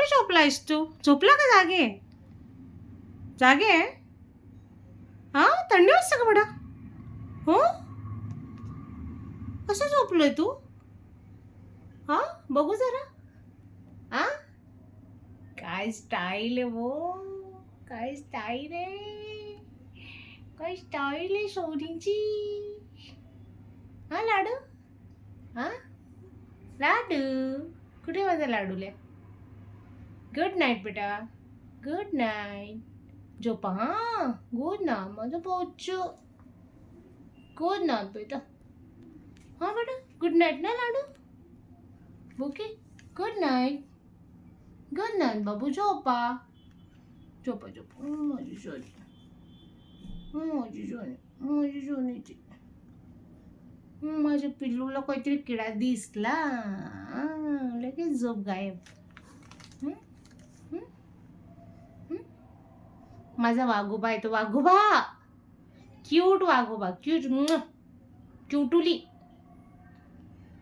कुठे झोपलायस तू? झोपला का जागे? जागे आहे? हा, थंडी वाजते का बेटा? हो, कसं झोपलोय तू? हा, बघू जरा. हा, काय स्टाईल आहे वो, काय स्टाईल आहे, काय स्टाईल आहे सोनीची. हा लाडू, हा लाडू, कुठे माझा लाडूल्या? गुड नाईट बेटा, गुड नाईट. झोपा हा, गुड नाईट माझं पोचू. गुड नाईट बेटा. हा बेटा, गुड नाईट ना लाडू. Okay, good night. Good night बाबू, झोपा. झोपा झोपा, माझी सोनी, माझी सोनी, माझी सोनीची. माझ्या पिल्लूला काहीतरी किडा दिसला, लगेच झोप गायब. हं? हं? हं? माझा वाघोबा आहे तो, वाघोबा. क्यूट वाघोबा, क्यूट, क्यूटुली.